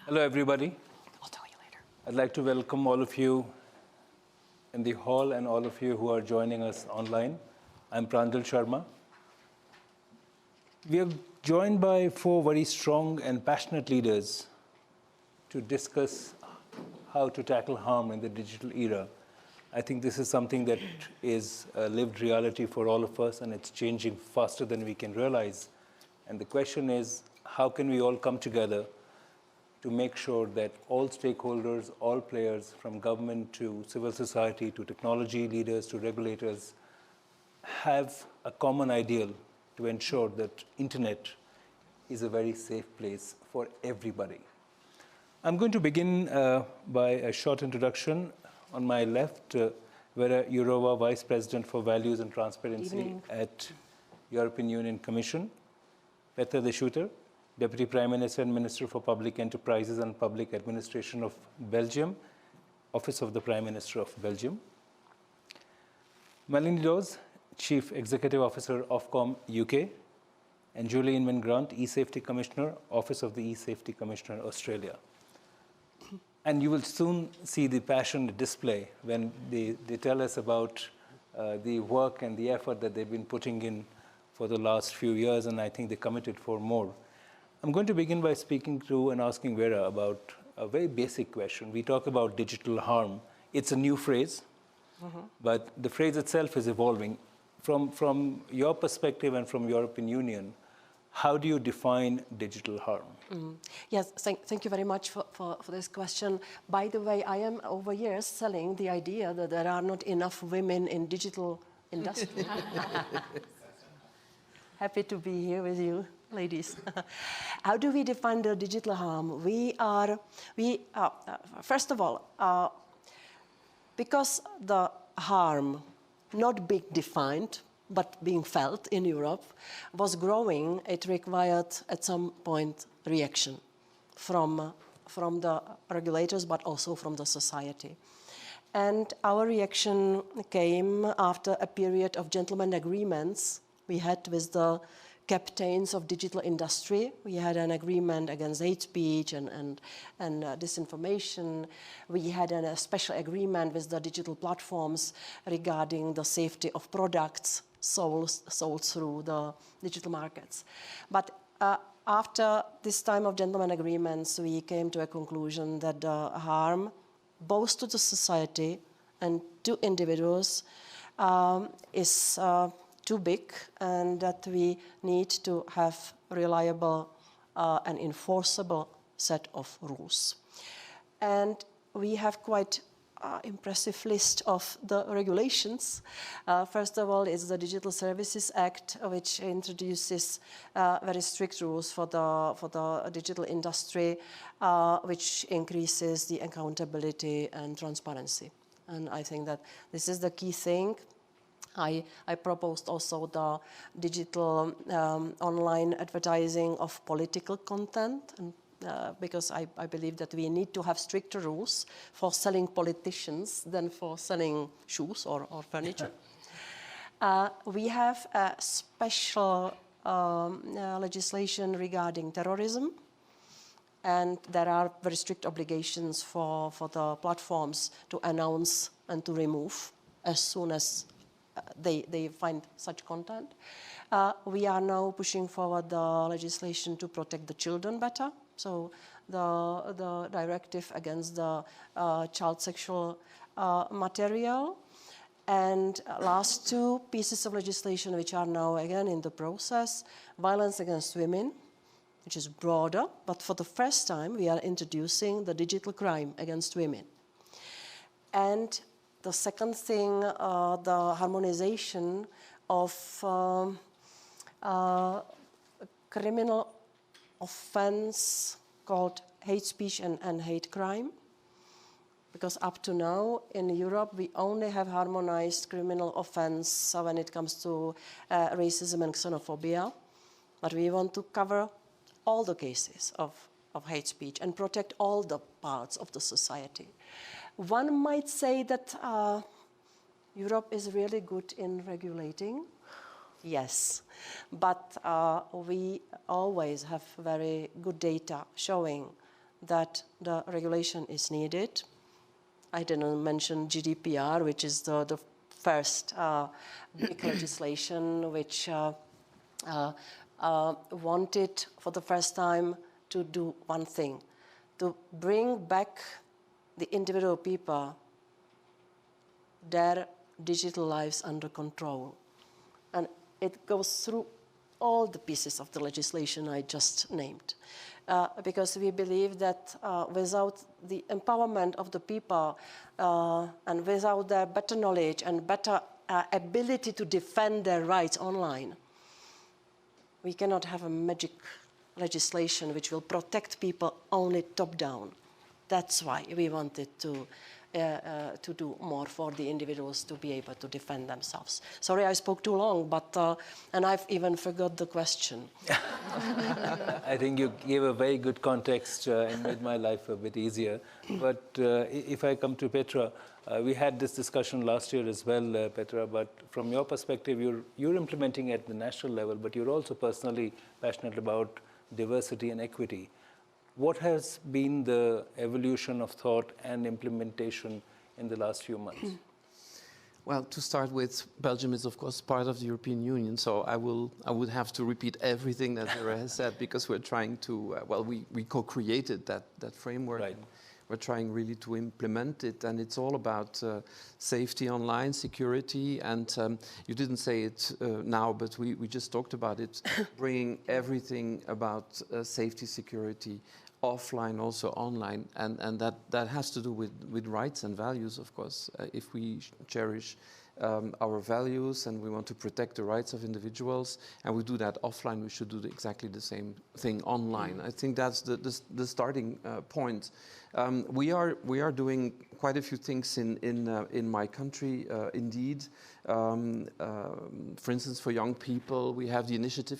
Hello, everybody. I'll tell you later. I'd like to welcome all of you in the hall and all of you who are joining us online. I'm Pranjal Sharma. We are joined by 4 very strong and passionate leaders to discuss how to tackle harm in the digital era. I think this is something that is a lived reality for all of us, and it's changing faster than we can realize. And the question is, how can we all come together to make sure that all stakeholders, all players, from government to civil society to technology leaders to regulators, have a common ideal to ensure that internet is a very safe place for everybody. I'm going to begin by a short introduction. On my left, Vera Jourová, Vice President for Values and Transparency at European Union Commission. Petra De Sutter, Deputy Prime Minister and Minister for Public Enterprises and Public Administration of Belgium, Office of the Prime Minister of Belgium. Melanie Dawes, Chief Executive Officer of Ofcom UK, and Julie Inman, eSafety Commissioner, Office of the eSafety Commissioner, Australia. And you will soon see the passion display when they tell us about the work and the effort that they've been putting in for the last few years, and I think they're committed for more. I'm going to begin by speaking to and asking Vera about a very basic question. We talk about digital harm. It's a new phrase, but the phrase itself is evolving. From your perspective and from European Union, how do you define digital harm? Yes, thank you very much for this question. By the way, I am over years selling the idea that there are not enough women in digital industry. Happy to be here with you, ladies. How do we define the digital harm? First of all, because the harm, not being defined, but being felt in Europe, was growing, it required at some point reaction from the regulators, but also from the society. And our reaction came after a period of gentlemen agreements we had with the captains of digital industry. We had an agreement against hate speech and disinformation. We had a special agreement with the digital platforms regarding the safety of products sold through the digital markets. But after this time of gentlemen agreements, we came to a conclusion that the harm, both to the society and to individuals, is too big, and that we need to have reliable and enforceable set of rules. And we have quite impressive list of the regulations. First of all is the Digital Services Act, which introduces very strict rules for the digital industry, which increases the accountability and transparency. And I think that this is the key thing. I proposed also the digital online advertising of political content, and, because I believe that we need to have stricter rules for selling politicians than for selling shoes or furniture. We have a special legislation regarding terrorism, and there are very strict obligations for the platforms to announce and to remove as soon as they find such content. We are now pushing forward the legislation to protect the children better. So the directive against the child sexual material. And last 2 pieces of legislation which are now again in the process, violence against women, which is broader, but for the first time we are introducing the digital crime against women. And the second thing, the harmonization of criminal offense called hate speech and hate crime. Because up to now in Europe we only have harmonized criminal offense when it comes to racism and xenophobia. But we want to cover all the cases of hate speech and protect all the parts of the society. One might say that Europe is really good in regulating. Yes, but we always have very good data showing that the regulation is needed. I didn't mention GDPR, which is the first big legislation which wanted for the first time to do one thing, to bring back the individual people, their digital lives under control. And it goes through all the pieces of the legislation I just named. Because we believe that without the empowerment of the people and without their better knowledge and better ability to defend their rights online, we cannot have a magic legislation which will protect people only top-down. That's why we wanted to do more for the individuals to be able to defend themselves. Sorry, I spoke too long, but and I've even forgot the question. I think you gave a very good context and made my life a bit easier. But if I come to Petra, we had this discussion last year as well, Petra, but from your perspective, you're implementing at the national level, but you're also personally passionate about diversity and equity. What has been the evolution of thought and implementation in the last few months? Well, to start with, Belgium is of course part of the European Union, so I would have to repeat everything that Vera has said, because we're trying to, we co-created that framework. Right. We're trying really to implement it, and it's all about safety online, security, and you didn't say it now, but we just talked about it, bringing everything about safety, security, offline, also online, and that has to do with rights and values, of course. If we cherish our values and we want to protect the rights of individuals, and we do that offline, we should do exactly the same thing online. I think that's the starting point. We are doing quite a few things in my country, indeed. For instance, for young people, we have the initiative,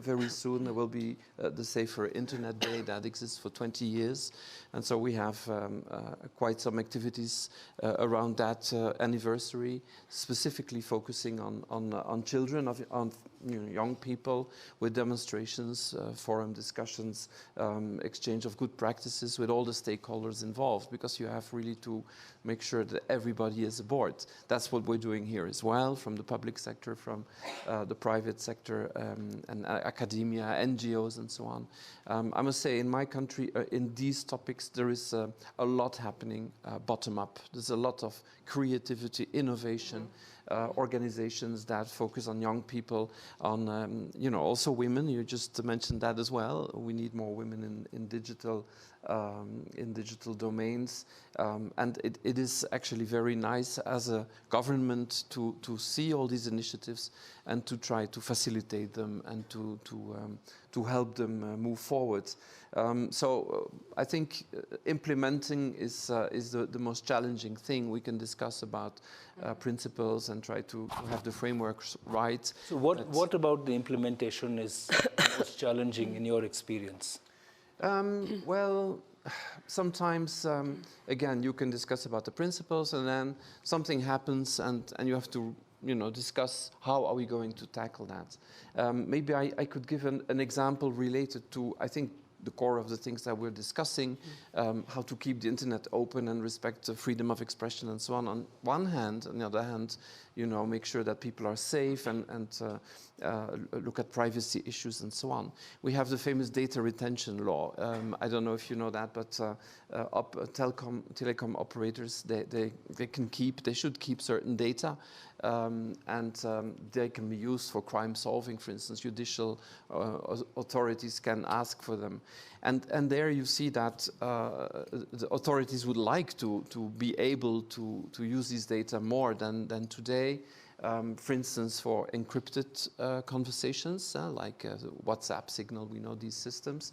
very soon there will be the Safer Internet Day that exists for 20 years. And so we have quite some activities around that anniversary, specifically focusing on children, on young people, with demonstrations, forum discussions, exchange of good practices with all the stakeholders involved, because you have really to make sure that everybody is aboard. That's what we're doing here as well, from the public sector, from the private sector, and academia, NGOs, and so on. I must say, in my country, in these topics, there is a lot happening bottom up. There's a lot of creativity, innovation, organizations that focus on young people, on also women. You just mentioned that as well. We need more women in digital domains, and it is actually very nice as a government to see all these initiatives and to try to facilitate them and to help them move forward. So I think implementing is the most challenging thing. We can discuss about principles and try to have the frameworks right. So what about the implementation is most challenging in your experience? Well, sometimes, again, you can discuss about the principles, and then something happens, and you have to discuss how are we going to tackle that. Maybe I could give an example related to, I think, the core of the things that we're discussing, how to keep the internet open and respect the freedom of expression and so on one hand. On the other hand, make sure that people are safe and look at privacy issues and so on. We have the famous data retention law. I don't know if you know that, but telecom operators, they should keep certain data, and they can be used for crime solving. For instance, judicial authorities can ask for them. And there you see that the authorities would like to be able to use these data more than today. For instance, for encrypted conversations, like WhatsApp, Signal, we know these systems.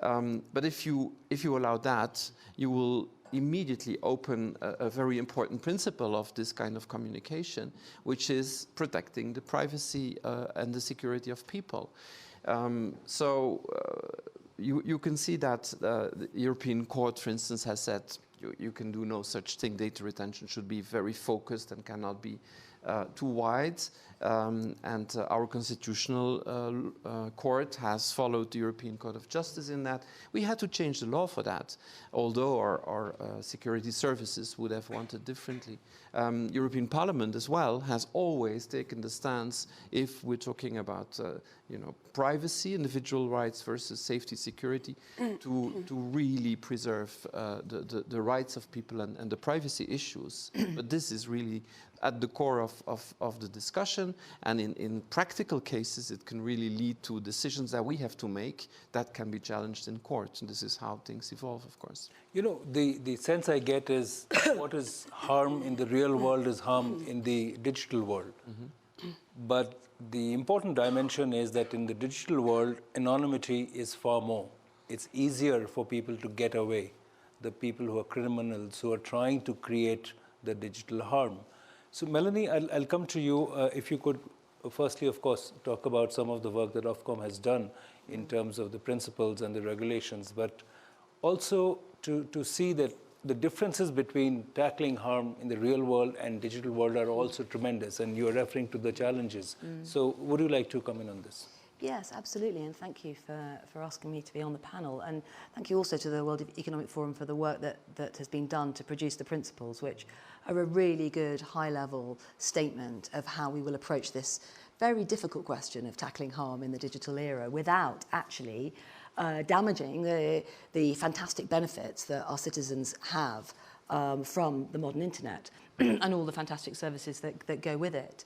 But if you allow that, you will immediately open a very important principle of this kind of communication, which is protecting the privacy and the security of people. You can see that the European Court, for instance, has said you can do no such thing. Data retention should be very focused and cannot be too wide. and our constitutional court has followed the European Court of Justice in that. We had to change the law for that, although our security services would have wanted differently. European Parliament as well has always taken the stance, if we're talking about privacy, individual rights versus safety, security, to really preserve the rights of people and the privacy issues. But this is really at the core of the discussion, and in practical cases it can really lead to decisions that we have to make that can be challenged in court, and this is how things evolve, of course. The sense I get is what is harm in the real world is harm in the digital world. But the important dimension is that in the digital world, anonymity is far more. It's easier for people to get away, the people who are criminals, who are trying to create the digital harm. So Melanie, I'll come to you. If you could, firstly, of course, talk about some of the work that Ofcom has done in terms of the principles and the regulations, but also to see that the differences between tackling harm in the real world and digital world are also tremendous, and you're referring to the challenges. So would you like to comment on this? Yes, absolutely, and thank you for asking me to be on the panel, and thank you also to the World Economic Forum for the work that has been done to produce the principles, which are a really good high-level statement of how we will approach this very difficult question of tackling harm in the digital era without actually damaging the fantastic benefits that our citizens have from the modern internet and all the fantastic services that go with it.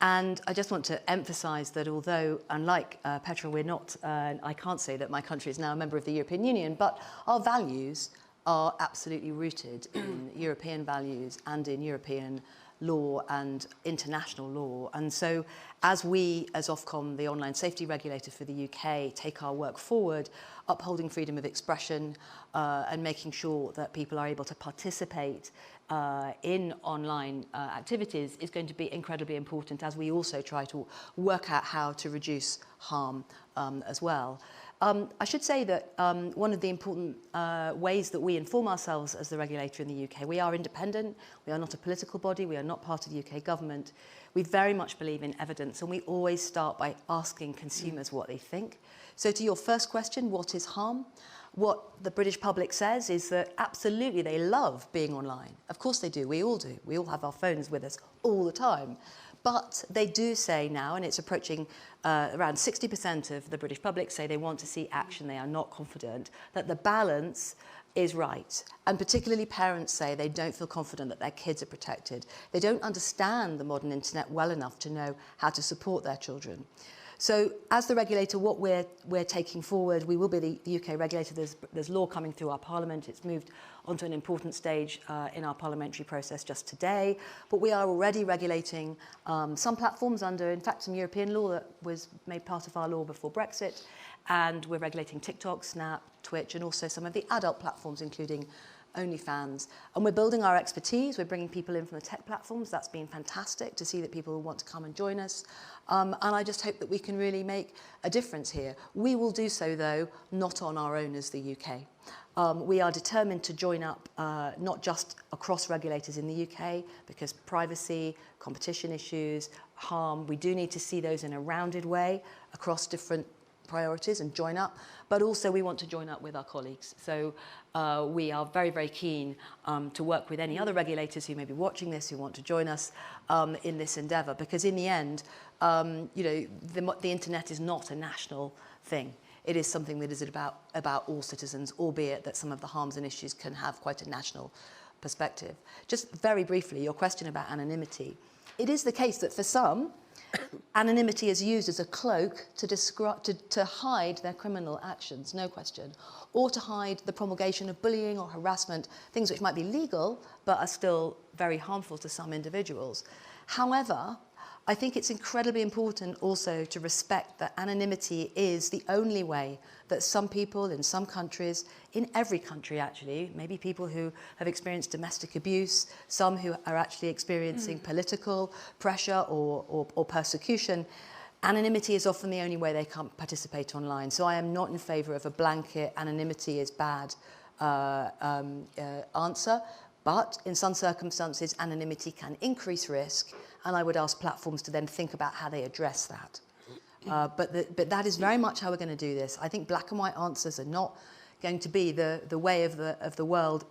And I just want to emphasise that although, unlike Petra, we're not, I can't say that my country is now a member of the European Union, but our values are absolutely rooted in European values and in European law and international law. And so as we, as Ofcom, the online safety regulator for the UK, take our work forward, upholding freedom of expression and making sure that people are able to participate in online activities is going to be incredibly important as we also try to work out how to reduce harm as well. I should say that one of the important ways that we inform ourselves as the regulator in the UK, we are independent, we are not a political body, we are not part of the UK government. We very much believe in evidence, and we always start by asking consumers what they think. So to your first question, what is harm? What the British public says is that absolutely they love being online. Of course they do, we all do. We all have our phones with us all the time. But they do say now, and it's approaching around 60% of the British public say they want to see action, they are not confident, that the balance is right. And particularly parents say they don't feel confident that their kids are protected. They don't understand the modern internet well enough to know how to support their children. So as the regulator, what we're taking forward, we will be the UK regulator. There's law coming through our parliament. It's moved onto an important stage in our parliamentary process just today. But we are already regulating some platforms under, in fact, some European law that was made part of our law before Brexit. And we're regulating TikTok, Snap, Twitch, and also some of the adult platforms, including OnlyFans. And we're building our expertise. We're bringing people in from the tech platforms. That's been fantastic to see that people want to come and join us. And I just hope that we can really make a difference here. We will do so, though, not on our own as the UK. We are determined to join up, not just across regulators in the UK, because privacy, competition issues, harm, we do need to see those in a rounded way across different priorities and join up, but also we want to join up with our colleagues. So we are very, very keen to work with any other regulators who may be watching this, who want to join us in this endeavour, because in the end, the internet is not a national thing. It is something that is about all citizens, albeit that some of the harms and issues can have quite a national perspective. Just very briefly, your question about anonymity. It is the case that for some, anonymity is used as a cloak to hide their criminal actions, no question, or to hide the promulgation of bullying or harassment, things which might be legal but are still very harmful to some individuals. However, I think it's incredibly important also to respect that anonymity is the only way that some people in some countries, in every country actually, maybe people who have experienced domestic abuse, some who are actually experiencing political pressure or persecution, anonymity is often the only way they can participate online. So I am not in favour of a blanket anonymity is bad answer. But in some circumstances, anonymity can increase risk, and I would ask platforms to then think about how they address that. But that is very much how we're going to do this. I think black and white answers are not going to be the way of the world,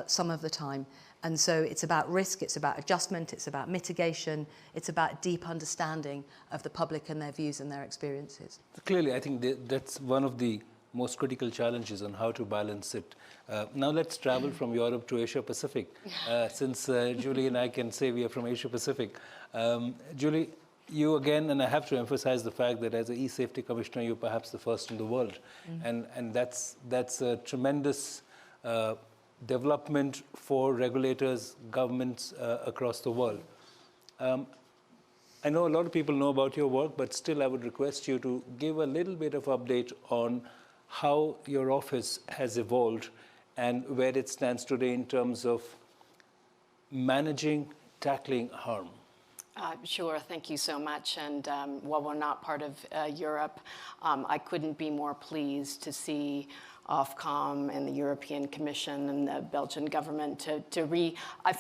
some of the time. And so it's about risk, it's about adjustment, it's about mitigation, it's about deep understanding of the public and their views and their experiences. Clearly, I think that's one of the most critical challenges on how to balance it. Now let's travel from Europe to Asia Pacific, since Julie and I can say we are from Asia Pacific. Julie, you again, and I have to emphasize the fact that as an eSafety Commissioner, you're perhaps the first in the world. And that's a tremendous development for regulators, governments across the world. I know a lot of people know about your work, but still I would request you to give a little bit of update on how your office has evolved and where it stands today in terms of managing, tackling harm. Sure, thank you so much. And while we're not part of Europe, I couldn't be more pleased to see Ofcom and the European Commission and the Belgian government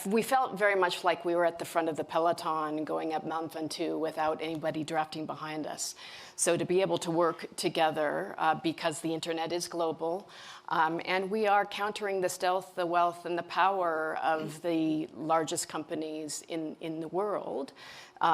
we felt very much like we were at the front of the peloton going up Mount Ventoux without anybody drafting behind us. So to be able to work together because the internet is global and we are countering the stealth, the wealth, and the power of the largest companies in the world.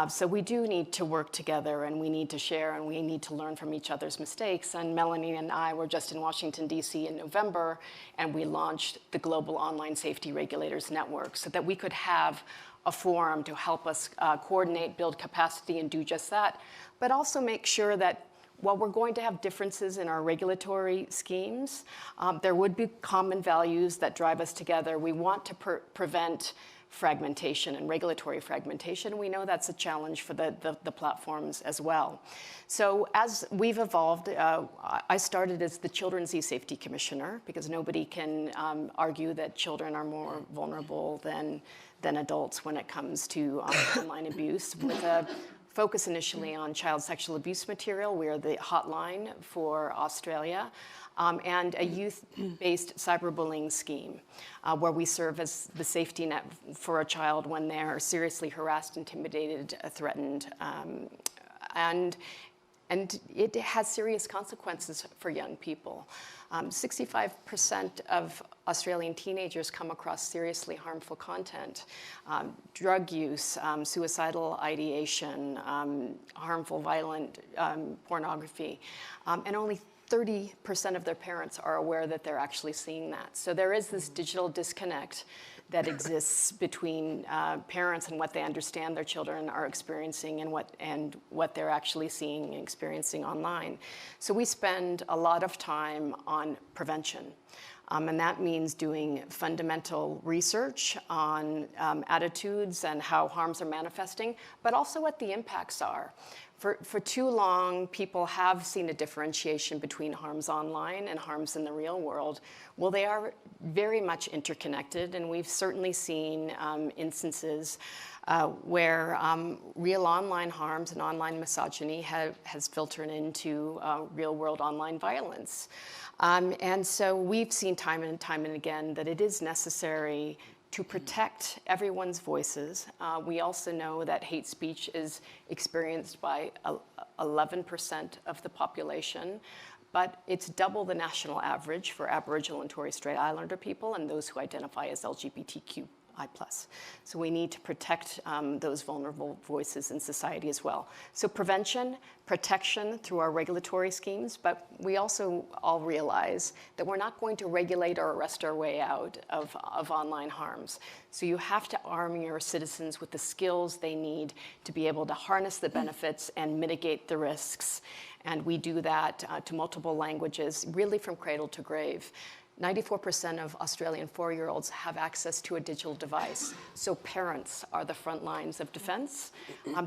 So we do need to work together, and we need to share, and we need to learn from each other's mistakes. And Melanie and I were just in Washington, D.C. in November, and we launched the Global Online Safety Regulators Network so that we could have a forum to help us coordinate, build capacity, and do just that, but also make sure that while we're going to have differences in our regulatory schemes, there would be common values that drive us together. We want to prevent fragmentation and regulatory fragmentation. We know that's a challenge for the platforms as well. So as we've evolved, I started as the Children's eSafety Commissioner because nobody can argue that children are more vulnerable than adults when it comes to online abuse. With a focus initially on child sexual abuse material, we are the hotline for Australia. And a youth-based cyberbullying scheme where we serve as the safety net for a child when they're seriously harassed, intimidated, threatened. And it has serious consequences for young people. 65% of Australian teenagers come across seriously harmful content. Drug use, suicidal ideation, harmful, violent pornography, and only 30% of their parents are aware that they're actually seeing that. So there is this digital disconnect that exists between parents and what they understand their children are experiencing and what they're actually seeing and experiencing online. So we spend a lot of time on prevention. And that means doing fundamental research on attitudes and how harms are manifesting, but also what the impacts are. For too long, people have seen a differentiation between harms online and harms in the real world. Well, they are very much interconnected, and we've certainly seen instances where real online harms and online misogyny has filtered into real-world online violence. And so we've seen time and time and again that it is necessary to protect everyone's voices. We also know that hate speech is experienced by 11% of the population, but it's double the national average for Aboriginal and Torres Strait Islander people and those who identify as LGBTQI+. So we need to protect those vulnerable voices in society as well. So prevention, protection through our regulatory schemes, but we also all realize that we're not going to regulate or arrest our way out of online harms. So you have to arm your citizens with the skills they need to be able to harness the benefits and mitigate the risks. And we do that to multiple languages, really from cradle to grave. 94% of Australian 4-year-olds have access to a digital device. So parents are the front lines of defense.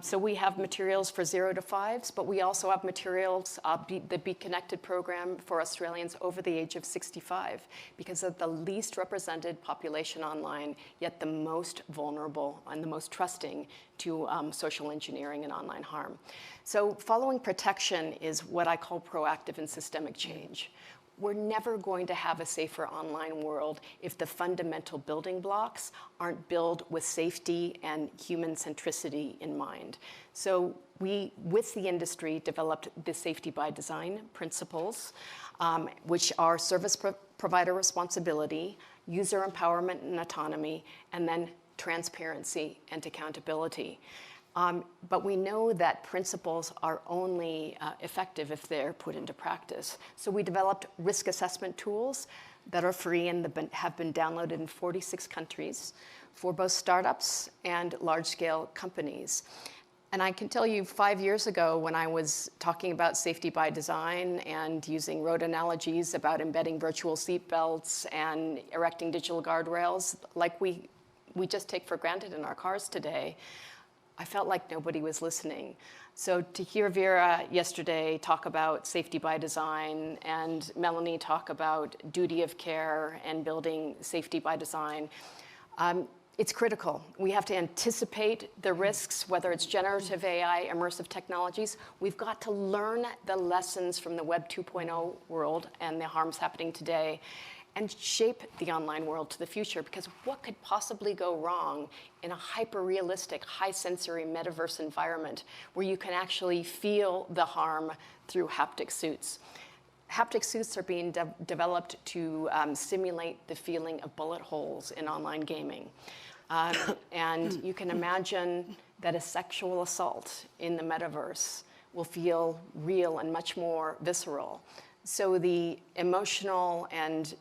So we have materials for 0 to 5s, but we also have materials, the Be Connected program for Australians over the age of 65, because of the least represented population online, yet the most vulnerable and the most trusting to social engineering and online harm. So following protection is what I call proactive and systemic change. we're never going to have a safer online world if the fundamental building blocks aren't built with safety and human centricity in mind. So we, with the industry, developed the safety by design principles, which are service provider responsibility, user empowerment and autonomy, and then transparency and accountability. But we know that principles are only effective if they're put into practice. So we developed risk assessment tools that are free and have been downloaded in 46 countries for both startups and large-scale companies. And I can tell you 5 years ago when I was talking about safety by design and using road analogies about embedding virtual seat belts and erecting digital guardrails, like we just take for granted in our cars today, I felt like nobody was listening. So to hear Vera yesterday talk about safety by design and Melanie talk about duty of care and building safety by design, it's critical. We have to anticipate the risks, whether it's generative AI, immersive technologies. We've got to learn the lessons from the Web 2.0 world and the harms happening today and shape the online world to the future, because what could possibly go wrong in a hyper-realistic, high-sensory metaverse environment where you can actually feel the harm through haptic suits? Haptic suits are being developed to simulate the feeling of bullet holes in online gaming. And you can imagine that a sexual assault in the metaverse will feel real and much more visceral. So the emotional and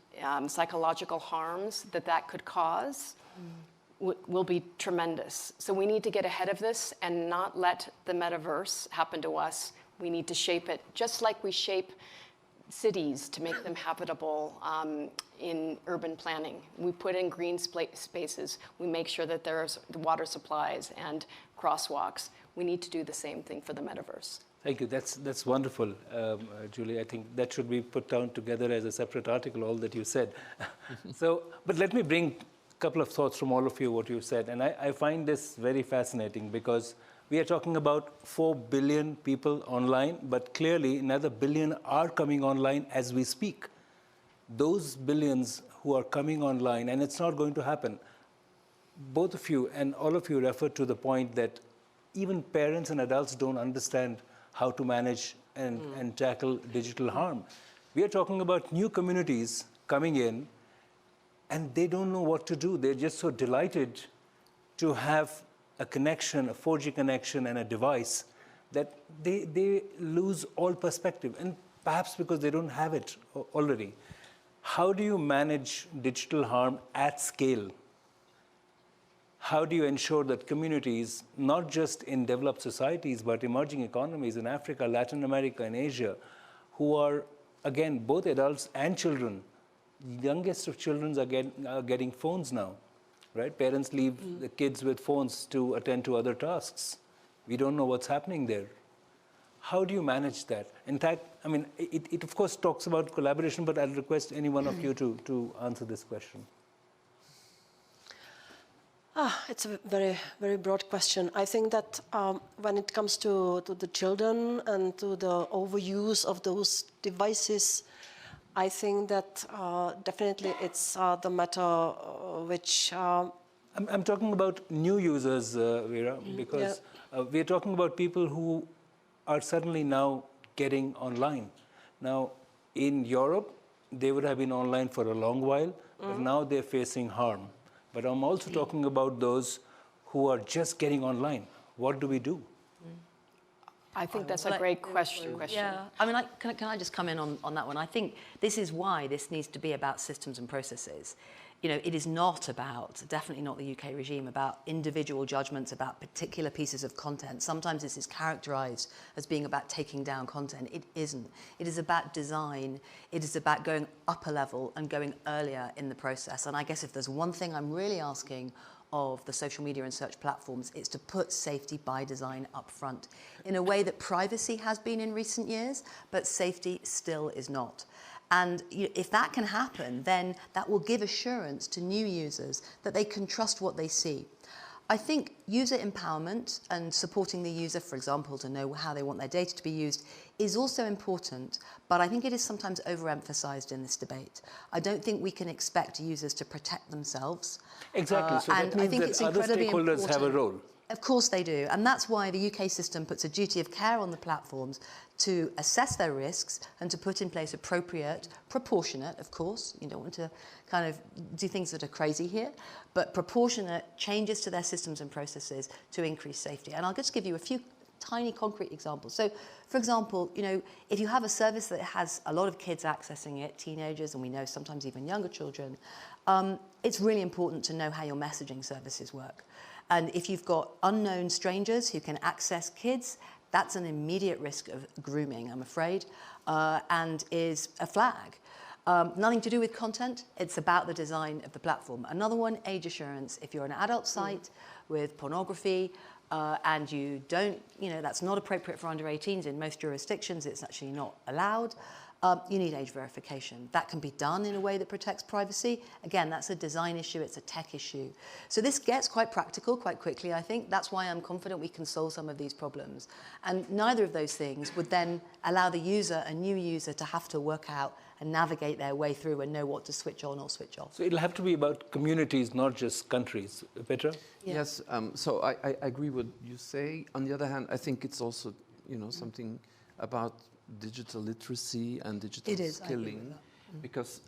psychological harms that could cause will be tremendous. So we need to get ahead of this and not let the metaverse happen to us. We need to shape it just like we shape cities to make them habitable in urban planning. We put in green spaces. We make sure that there's water supplies and crosswalks. We need to do the same thing for the metaverse. Thank you. That's wonderful, Julie. I think that should be put down together as a separate article, all that you said. But let me bring a couple of thoughts from all of you, what you said. And I find this very fascinating because we are talking about 4 billion people online, but clearly another billion are coming online as we speak. Those billions who are coming online, and it's not going to happen. Both of you and all of you referred to the point that even parents and adults don't understand how to manage and tackle digital harm. We are talking about new communities coming in, and they don't know what to do. They're just so delighted to have a connection, a 4G connection, and a device that they lose all perspective, and perhaps because they don't have it already. How do you manage digital harm at scale? How do you ensure that communities, not just in developed societies, but emerging economies in Africa, Latin America, and Asia, who are, again, both adults and children, the youngest of children are getting phones now, right? Parents leave the kids with phones to attend to other tasks. We don't know what's happening there. How do you manage that? In fact, I mean, it of course talks about collaboration, but I'll request any one of you to answer this question. It's a very, very broad question. I think that when it comes to the children and to the overuse of those devices, I think that definitely it's the matter which... I'm talking about new users, Vera, because we're talking about people who are suddenly now getting online. Now, in Europe, they would have been online for a long while, but now they're facing harm. But I'm also talking about those who are just getting online. What do we do? I think that's a great question. Yeah, I mean, can I just come in on that one? I think this is why this needs to be about systems and processes. You know, it is not about, definitely not the UK regime, about individual judgments about particular pieces of content. Sometimes this is characterised as being about taking down content. It isn't. It is about design. It is about going up a level and going earlier in the process. And I guess if there's one thing I'm really asking of the social media and search platforms, it's to put safety by design up front in a way that privacy has been in recent years, but safety still is not. And if that can happen, then that will give assurance to new users that they can trust what they see. I think user empowerment and supporting the user, for example, to know how they want their data to be used, is also important, but I think it is sometimes overemphasized in this debate. I don't think we can expect users to protect themselves. Exactly, so that means that other stakeholders have a role. Of course they do, and that's why the UK system puts a duty of care on the platforms to assess their risks and to put in place appropriate, proportionate, of course, you don't want to kind of do things that are crazy here, but proportionate changes to their systems and processes to increase safety. And I'll just give you a few tiny concrete examples. So, for example, you know, if you have a service that has a lot of kids accessing it, teenagers, and we know sometimes even younger children, it's really important to know how your messaging services work. And if you've got unknown strangers who can access kids, that's an immediate risk of grooming, I'm afraid, and is a flag. Nothing to do with content, it's about the design of the platform. Another one, age assurance. If you're an adult site with pornography and you don't, you know, that's not appropriate for under 18s in most jurisdictions, it's actually not allowed. You need age verification. That can be done in a way that protects privacy. Again, that's a design issue, it's a tech issue. So this gets quite practical quite quickly, I think. That's why I'm confident we can solve some of these problems. And neither of those things would then allow the user, a new user, to have to work out and navigate their way through and know what to switch on or switch off. So it'll have to be about communities, not just countries. Petra? Yeah. Yes, so I agree with what you say. On the other hand, I think it's also, you know, something about digital literacy and digital skilling, because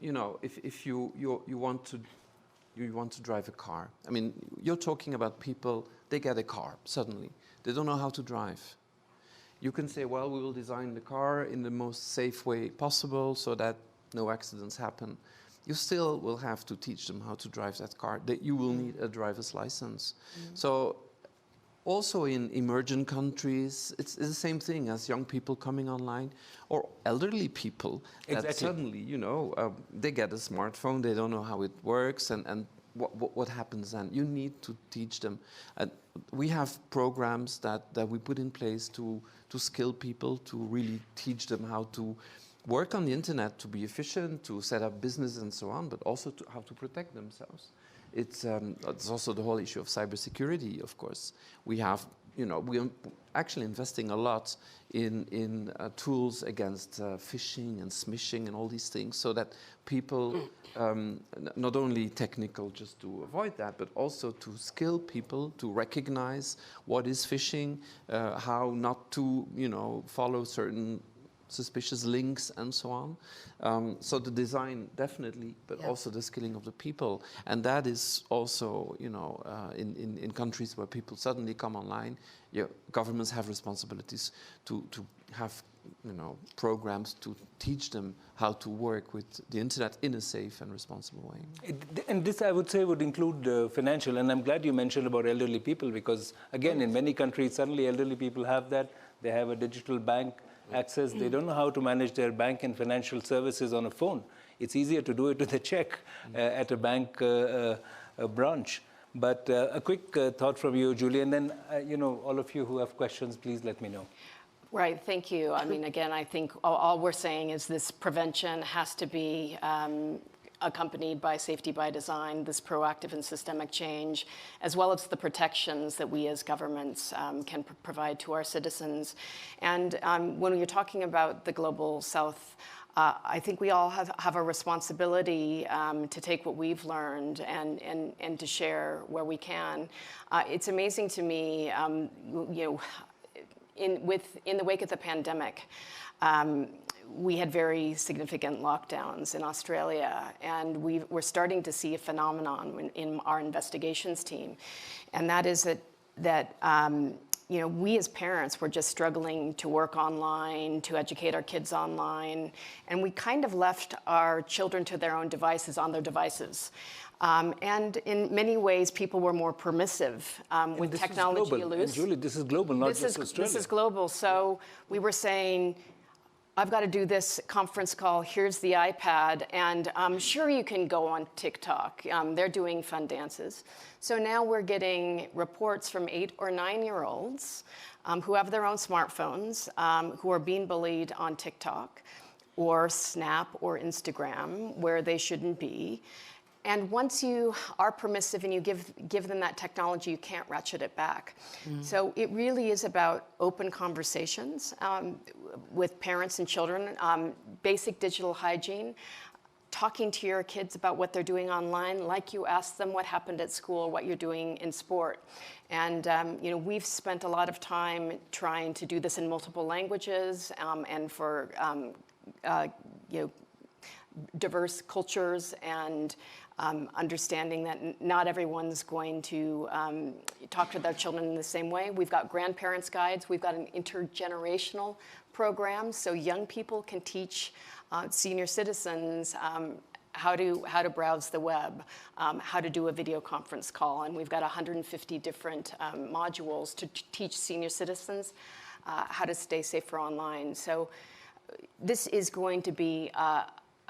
you know, if you want to drive a car, I mean, you're talking about people, they get a car suddenly, they don't know how to drive. You can say, well, we will design the car in the most safe way possible so that no accidents happen. You still will have to teach them how to drive that car. That you will need a driver's license. So also in emerging countries, it's the same thing as young people coming online or elderly people that suddenly, you know, they get a smartphone, they don't know how it works, and what happens then? You need to teach them. We have programs that we put in place to skill people, to really teach them how to work on the internet, to be efficient, to set up business and so on, but also how to protect themselves. It's also the whole issue of cybersecurity, of course. We have, you know, we're actually investing a lot in tools against phishing and smishing and all these things, so that people, not only technical just to avoid that, but also to skill people to recognize what is phishing, how not to, you know, follow certain suspicious links and so on. So the design definitely, but also the skilling of the people. And that is also, you know, in countries where people suddenly come online, governments have responsibilities to have, you know, programs to teach them how to work with the internet in a safe and responsible way. And this, I would say, would include financial. And I'm glad you mentioned about elderly people, because again, in many countries, suddenly elderly people have that. They have a digital bank access. They don't know how to manage their bank and financial services on a phone. It's easier to do it with a check at a bank branch. But a quick thought from you, Julie, and then, you know, all of you who have questions, please let me know. Right, thank you. I mean, again, I think all we're saying is this prevention has to be accompanied by safety by design, this proactive and systemic change, as well as the protections that we as governments can provide to our citizens. And when you're talking about the Global South, I think we all have a responsibility to take what we've learned and to share where we can. It's amazing to me, you know, in the wake of the pandemic, we had very significant lockdowns in Australia, and we're starting to see a phenomenon in our investigations team, and that is that you know, we as parents were just struggling to work online, to educate our kids online, and we kind of left our children to their own devices on their devices. And in many ways, people were more permissive with technology use. And Julie, this is global, not just Australia. This is global. So we were saying, I've got to do this conference call. Here's the iPad. And I'm sure you can go on TikTok. They're doing fun dances. So now we're getting reports from 8 or 9-year-olds who have their own smartphones, who are being bullied on TikTok or Snap or Instagram, where they shouldn't be. And once you are permissive and you give them that technology, you can't ratchet it back. So it really is about open conversations with parents and children, basic digital hygiene, talking to your kids about what they're doing online, like you ask them what happened at school, what you're doing in sport. And we've spent a lot of time trying to do this in multiple languages and for diverse cultures, and understanding that not everyone's going to talk to their children in the same way. We've got grandparents' guides. We've got an intergenerational program, so young people can teach senior citizens how to browse the web, how to do a video conference call. And we've got 150 different modules to teach senior citizens how to stay safer online. So this is going to be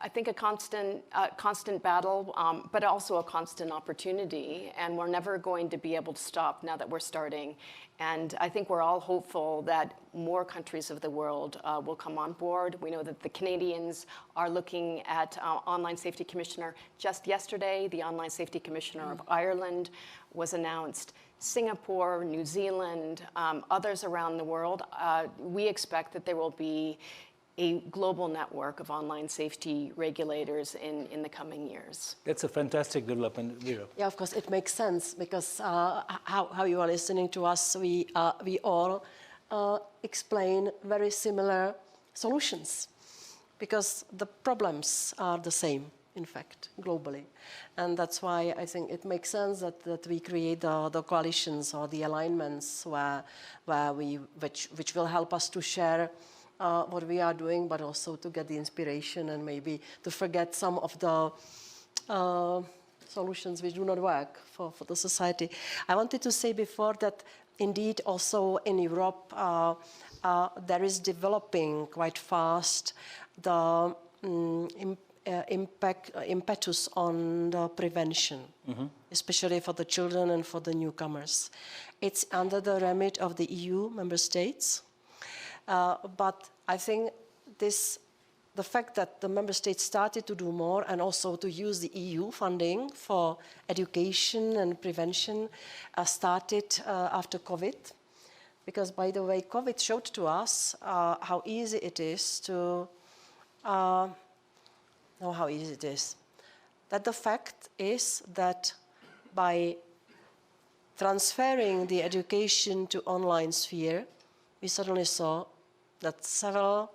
I think a constant battle, but also a constant opportunity, and we're never going to be able to stop now that we're starting. And I think we're all hopeful that more countries of the world will come on board. We know that the Canadians are looking at Online Safety Commissioner. Just yesterday, the Online Safety Commissioner of Ireland was announced. Singapore, New Zealand, others around the world. We expect that there will be a global network of online safety regulators in the coming years. That's a fantastic development, Vera. Yeah, of course, it makes sense because how you are listening to us, we all explain very similar solutions because the problems are the same, in fact, globally. And that's why I think it makes sense that we create the coalitions or the alignments which will help us to share what we are doing, but also to get the inspiration and maybe to forget some of the solutions which do not work for the society. I wanted to say before that indeed also in Europe there is developing quite fast the impetus on the prevention, especially for the children and for the newcomers. It's under the remit of the EU member states. But I think the fact that the member states started to do more and also to use the EU funding for education and prevention started after COVID. Because, by the way, COVID showed to us how easy it is to know how easy it is. That the fact is that by transferring the education to online sphere, we suddenly saw that several,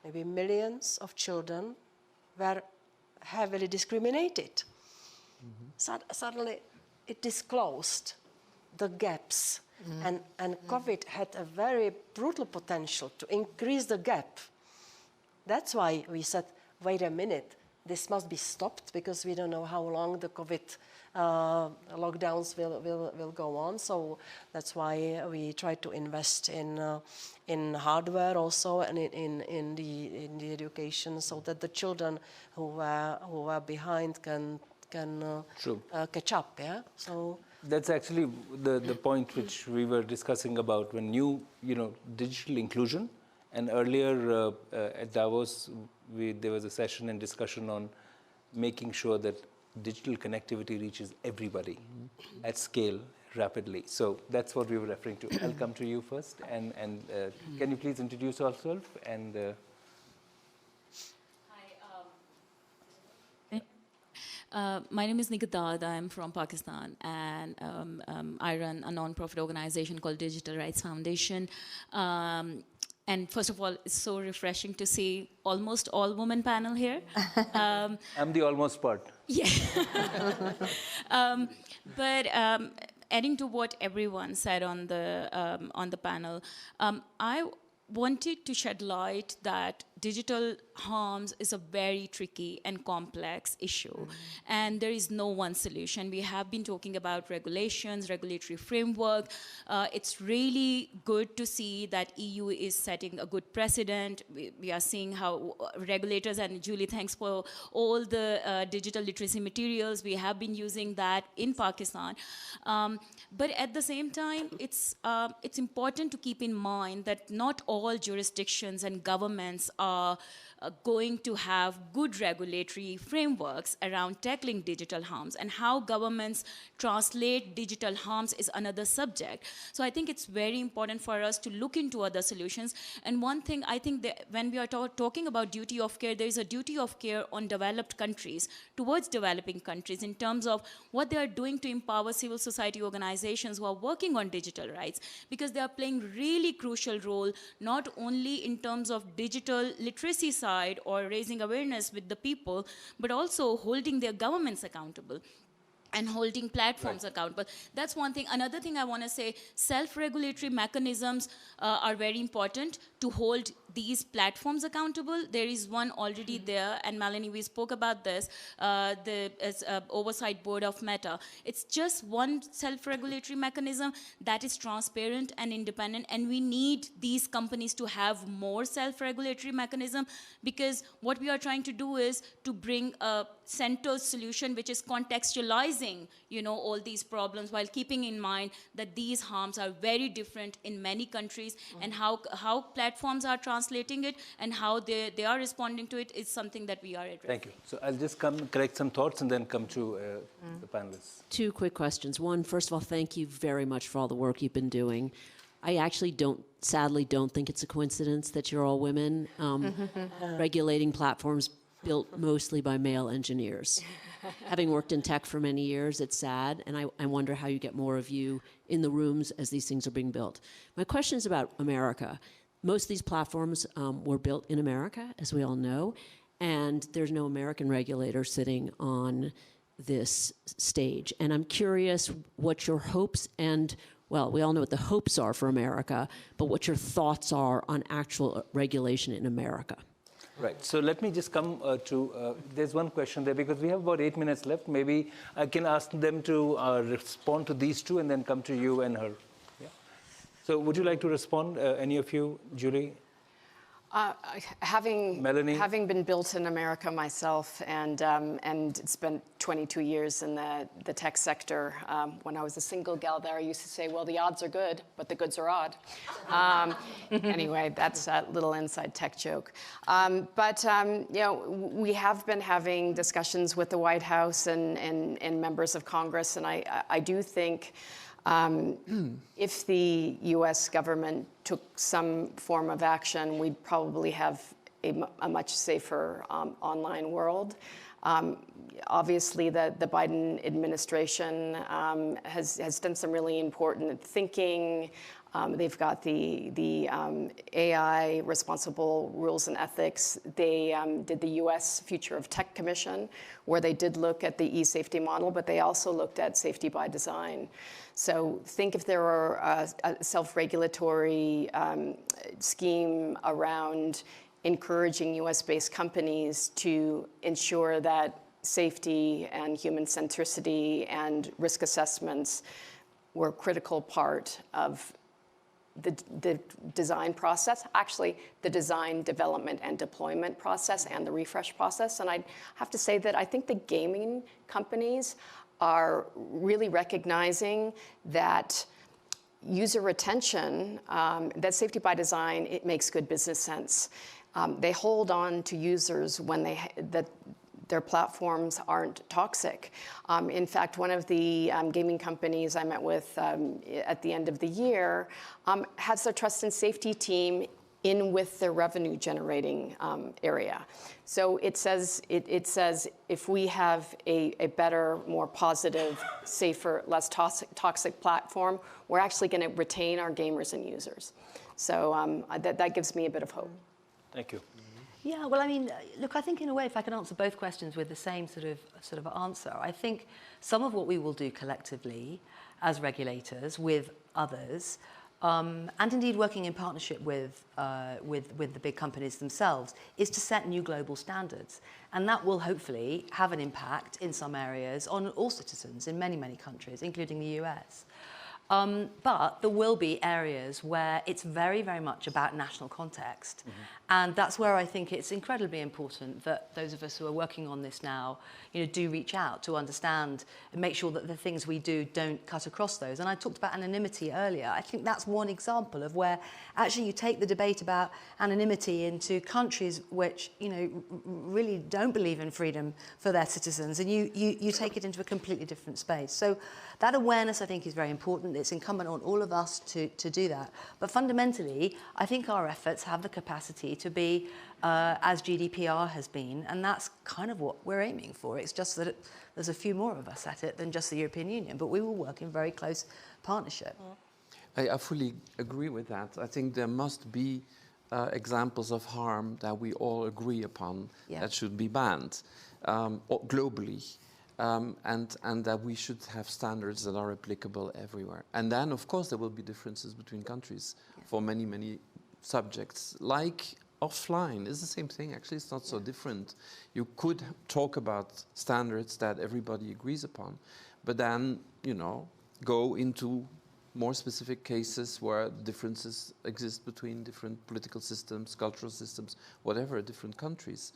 maybe millions of children were heavily discriminated. Suddenly it disclosed the gaps. And COVID had a very brutal potential to increase the gap. That's why we said, wait a minute, this must be stopped because we don't know how long the COVID lockdowns will go on. So that's why we try to invest in hardware also and in the education, so that the children who are behind can catch up. Yeah. So that's actually the point which we were discussing about when digital inclusion. And earlier at Davos, there was a session and discussion on making sure that digital connectivity reaches everybody at scale rapidly. So that's what we were referring to. I'll come to you first. And can you please introduce yourself? And Hi. My name is Nikita. I'm from Pakistan, and I run a non-profit organization called Digital Rights Foundation. And first of all, it's so refreshing to see almost all women panel here. I'm the almost part. Yeah. But adding to what everyone said on the panel, I wanted to shed light that digital harms is a very tricky and complex issue, and there is no one solution. We have been talking about regulations, regulatory framework. It's really good to see that EU is setting a good precedent. We are seeing how regulators, and Julie, thanks for all the digital literacy materials. We have been using that in Pakistan. But at the same time, it's important to keep in mind that not all jurisdictions and governments are going to have good regulatory frameworks around tackling digital harms, and how governments translate digital harms is another subject. So I think it's very important for us to look into other solutions. And one thing I think that when we are talking about duty of care, there is a duty of care on developed countries towards developing countries in terms of what they are doing to empower civil society organizations who are working on digital rights, because they are playing really crucial role, not only in terms of digital literacy side or raising awareness with the people, but also holding their governments accountable and holding platforms accountable. That's one thing. Another thing I want to say, self-regulatory mechanisms are very important to hold these platforms accountable. There is one already there, and Melanie, we spoke about this, the Oversight Board of Meta. It's just one self-regulatory mechanism that is transparent and independent, and we need these companies to have more self-regulatory mechanism, because what we are trying to do is to bring a central solution which is contextualizing, all these problems, while keeping in mind that these harms are very different in many countries, and how platforms are translating it and how they are responding to it is something that we are addressing. Thank you. So I'll just collect some thoughts and then come to the panelists. Two quick questions. One, first of all, thank you very much for all the work you've been doing. I actually sadly don't think it's a coincidence that you're all women regulating platforms built mostly by male engineers. Having worked in tech for many years, it's sad, and I wonder how you get more of you in the rooms as these things are being built. My question is about America. Most of these platforms were built in America, as we all know, and there's no American regulator sitting on this stage. And I'm curious what your hopes and, well, we all know what the hopes are for America, but what your thoughts are on actual regulation in America. Right. So let me just come to, there's one question there, because we have about 8 minutes left. Maybe I can ask them to respond to these two and then come to you and her. Yeah. So would you like to respond, any of you, Julie? Melanie? Having been built in America myself, and spent 22 years in the tech sector, when I was a single gal there, I used to say, well, the odds are good, but the goods are odd. Anyway, that's a little inside tech joke. We have been having discussions with the White House and members of Congress, and I do think if the U.S. government took some form of action, we'd probably have a much safer online world. Obviously, the Biden administration has done some really important thinking. They've got the AI responsible rules and ethics. They did the U.S. Future of Tech Commission, where they did look at the eSafety model, but they also looked at safety by design. So think if there were a self-regulatory scheme around encouraging US-based companies to ensure that safety and human centricity and risk assessments were a critical part of the design process, actually the design, development, and deployment process and the refresh process. And I have to say that I think the gaming companies are really recognizing that user retention, that safety by design, it makes good business sense. They hold on to users when their platforms aren't toxic. In fact, one of the gaming companies I met with at the end of the year has their trust and safety team in with their revenue generating area. So it says if we have a better, more positive, safer, less toxic platform, we're actually going to retain our gamers and users. So that gives me a bit of hope. Thank you. Yeah, well, I mean, look, I think in a way, if I can answer both questions with the same sort of answer, I think some of what we will do collectively as regulators with others, and indeed working in partnership with the big companies themselves, is to set new global standards. And that will hopefully have an impact in some areas on all citizens in many, many countries, including the US. But there will be areas where it's very, very much about national context. And that's where I think it's incredibly important that those of us who are working on this now, do reach out to understand and make sure that the things we do don't cut across those. And I talked about anonymity earlier. I think that's one example of where actually you take the debate about anonymity into countries which, really don't believe in freedom for their citizens, and you take it into a completely different space. So that awareness, I think, is very important. It's incumbent on all of us to do that. But fundamentally, I think our efforts have the capacity to be as GDPR has been, and that's kind of what we're aiming for. It's just that there's a few more of us at it than just the European Union, but we will work in very close partnership. I fully agree with that. I think there must be examples of harm that we all agree upon that should be banned globally. And that we should have standards that are applicable everywhere. And then, of course, there will be differences between countries for many, many subjects. Like offline, it's the same thing. Actually, it's not so different. You could talk about standards that everybody agrees upon, but then, go into more specific cases where differences exist between different political systems, cultural systems, whatever, different countries.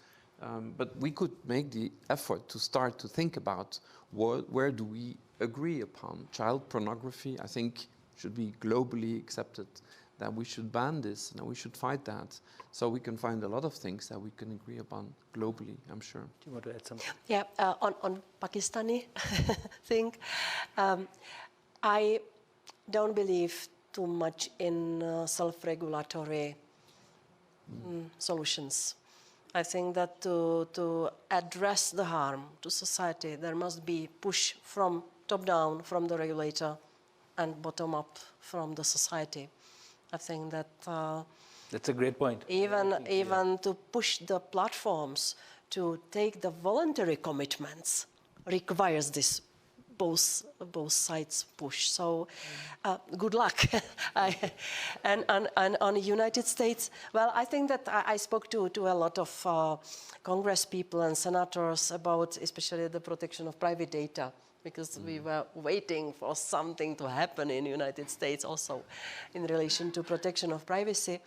But we could make the effort to start to think about where do we agree upon. Child pornography, I think, should be globally accepted, that we should ban this, and we should fight that. So we can find a lot of things that we can agree upon globally, I'm sure. Do you want to add something? Yeah, on Pakistani thing, I don't believe too much in self-regulatory solutions. I think that to address the harm to society, there must be push from top down, from the regulator, and bottom up from the society. I think that that's a great point. Even to push the platforms to take the voluntary commitments requires this both sides push. So good luck. And on the United States, well, I think that I spoke to a lot of Congress people and senators about especially the protection of private data, because we were waiting for something to happen in the United States also in relation to protection of privacy.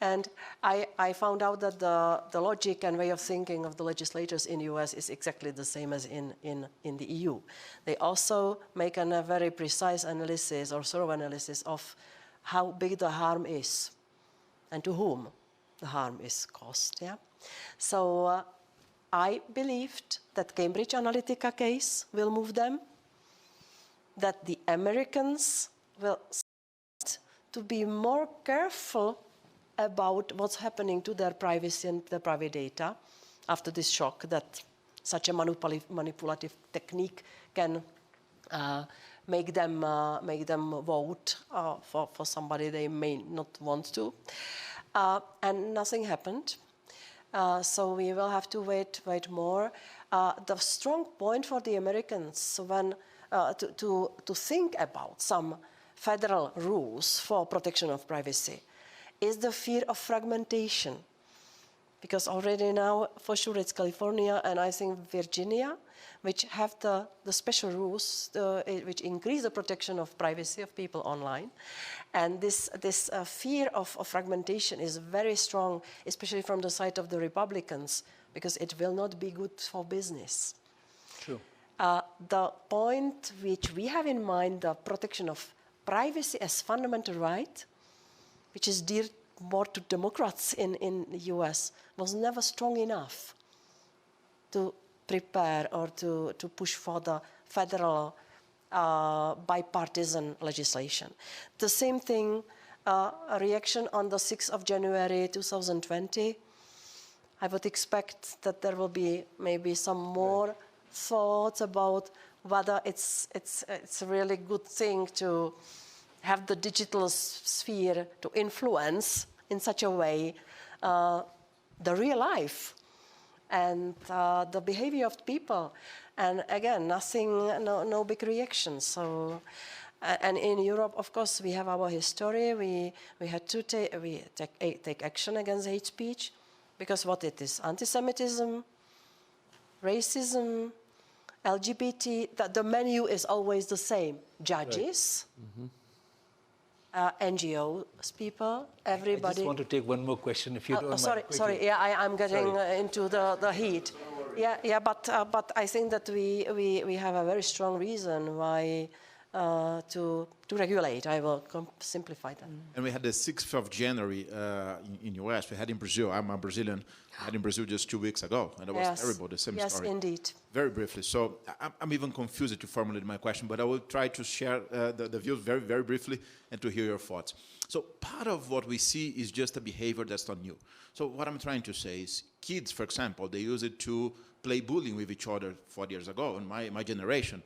And I found out that the logic and way of thinking of the legislators in the US is exactly the same as in the EU. They also make a very precise analysis or thorough analysis of how big the harm is and to whom the harm is caused. Yeah? So I believed that Cambridge Analytica case will move them, that the Americans will start to be more careful about what's happening to their privacy and their private data after this shock that such a manipulative technique can make them vote for somebody they may not want to. And nothing happened. So we will have to wait more. The strong point for the Americans when to think about some federal rules for protection of privacy is the fear of fragmentation. Because already now, for sure, it's California and I think Virginia, which have the special rules which increase the protection of privacy of people online. And this fear of fragmentation is very strong, especially from the side of the Republicans, because it will not be good for business. True. The point which we have in mind, the protection of privacy as fundamental right, which is dear more to Democrats in the US, was never strong enough to prepare or to push for the federal bipartisan legislation. The same thing, a reaction on the 6th of January 2020. I would expect that there will be maybe some more thoughts about whether it's a really good thing to have the digital sphere to influence in such a way the real life and the behavior of people. And again, no big reactions. So, and in Europe, of course, we have our history. We had to take action against hate speech, because what it is, anti-Semitism, racism, LGBT, the menu is always the same. Judges, NGOs people, everybody. I just want to take one more question, if you don't mind. Sorry. Yeah, I'm getting into the heat. Yeah. But I think that we have a very strong reason why to regulate. I will simplify that. And we had the 6th of January in US. We had in Brazil. I'm a Brazilian. I had in Brazil just 2 weeks ago, and it was terrible. The same story. Yes, indeed. Very briefly. So I'm even confused to formulate my question, but I will try to share the views very, very briefly and to hear your thoughts. So part of what we see is just a behavior that's not new. So what I'm trying to say is kids, for example, they use it to play bullying with each other 40 years ago in my generation.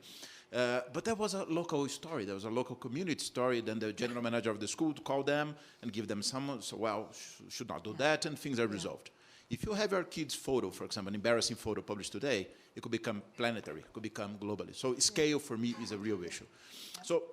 But that was a local story. There was a local community story. Then the general manager of the school to call them and give them some, so, well, should not do that, and things are resolved. If you have your kid's photo, for example, an embarrassing photo published today, it could become planetary, it could become globally. So scale for me is a real issue. So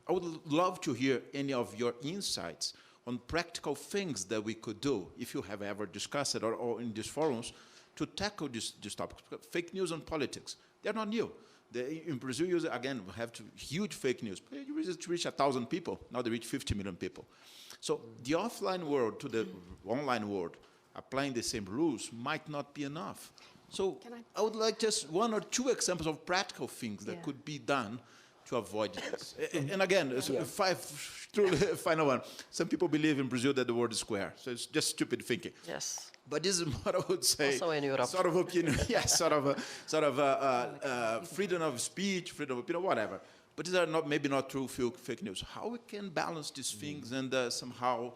I would love to hear any of your insights on practical things that we could do, if you have ever discussed it or in these forums, to tackle this topic. Fake news on politics, they're not new. In Brazil, again, we have huge fake news. You reach 1,000 people, now they reach 50 million people. So the offline world to the online world, applying the same rules might not be enough. So I would like just 1 or 2 examples of practical things that could be done to avoid this. And again, final one. Some people believe in Brazil that the world is square, so it's just stupid thinking. Yes. But this is what I would say. Also in Europe. Sort of opinion, sort of freedom of speech, freedom of opinion, whatever. But these are maybe not true fake news. How we can balance these things and somehow,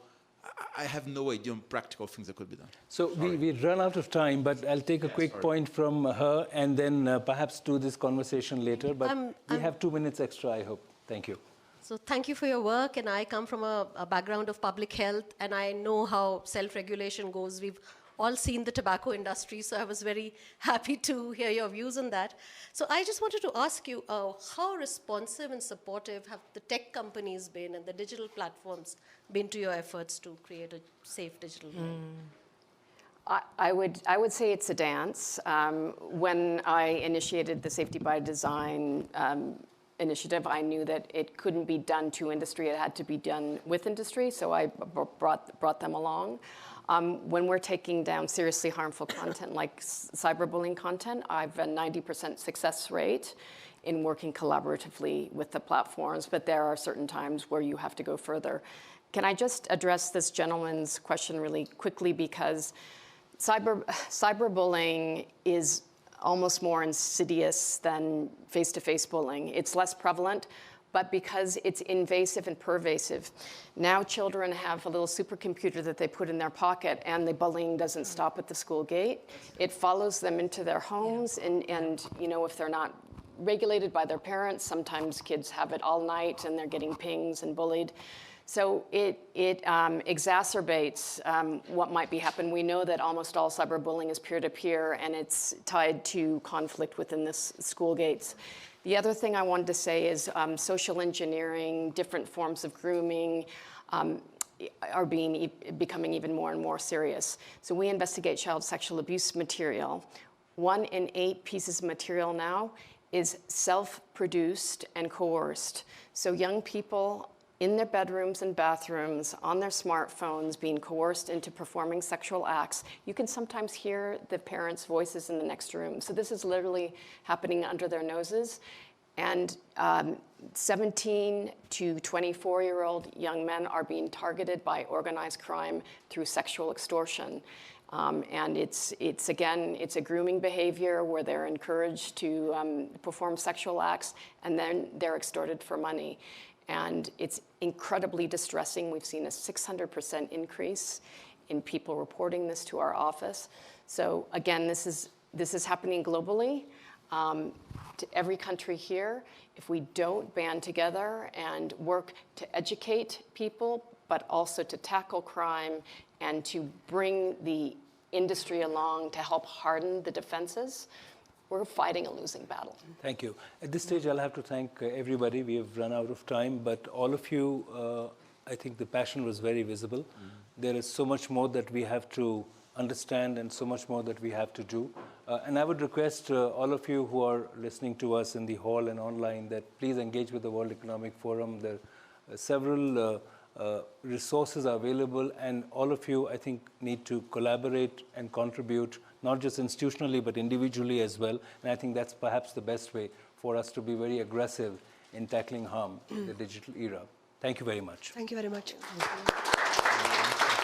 I have no idea on practical things that could be done. So we run out of time, but I'll take a quick point from her and then perhaps do this conversation later. But we have 2 minutes extra, I hope. Thank you. So thank you for your work, and I come from a background of public health, and I know how self-regulation goes. We've all seen the tobacco industry, so I was very happy to hear your views on that. So I just wanted to ask you, how responsive and supportive have the tech companies been and the digital platforms been to your efforts to create a safe digital world? I would say it's a dance. When I initiated the Safety by Design initiative, I knew that it couldn't be done to industry, it had to be done with industry, so I brought them along. When we're taking down seriously harmful content like cyberbullying content, I've a 90% success rate in working collaboratively with the platforms, but there are certain times where you have to go further. Can I just address this gentleman's question really quickly, because cyberbullying is almost more insidious than face-to-face bullying. It's less prevalent, but because it's invasive and pervasive. Now children have a little supercomputer that they put in their pocket, and the bullying doesn't stop at the school gate. It follows them into their homes, and you know, if they're not regulated by their parents, sometimes kids have it all night and they're getting pings and bullied. So it exacerbates what might be happening. We know that almost all cyberbullying is peer-to-peer, and it's tied to conflict within the school gates. The other thing I wanted to say is social engineering, different forms of grooming are becoming even more and more serious. So we investigate child sexual abuse material. 1 in 8 pieces of material now is self-produced and coerced. So young people in their bedrooms and bathrooms, on their smartphones, being coerced into performing sexual acts. You can sometimes hear the parents' voices in the next room. So this is literally happening under their noses. And 17 to 24-year-old young men are being targeted by organized crime through sexual extortion. And it's a grooming behavior where they're encouraged to perform sexual acts, and then they're extorted for money. And it's incredibly distressing. We've seen a 600% increase in people reporting this to our office. So again, this is happening globally to every country here. If we don't band together and work to educate people, but also to tackle crime and to bring the industry along to help harden the defenses, we're fighting a losing battle. Thank you. At this stage, I'll have to thank everybody. We have run out of time, but all of you, I think the passion was very visible. Mm-hmm. There is so much more that we have to understand and so much more that we have to do. And I would request all of you who are listening to us in the hall and online that please engage with the World Economic Forum. There several resources are available, and all of you, I think, need to collaborate and contribute, not just institutionally, but individually as well. And I think that's perhaps the best way for us to be very aggressive in tackling harm in the digital era. Thank you very much. Thank you very much.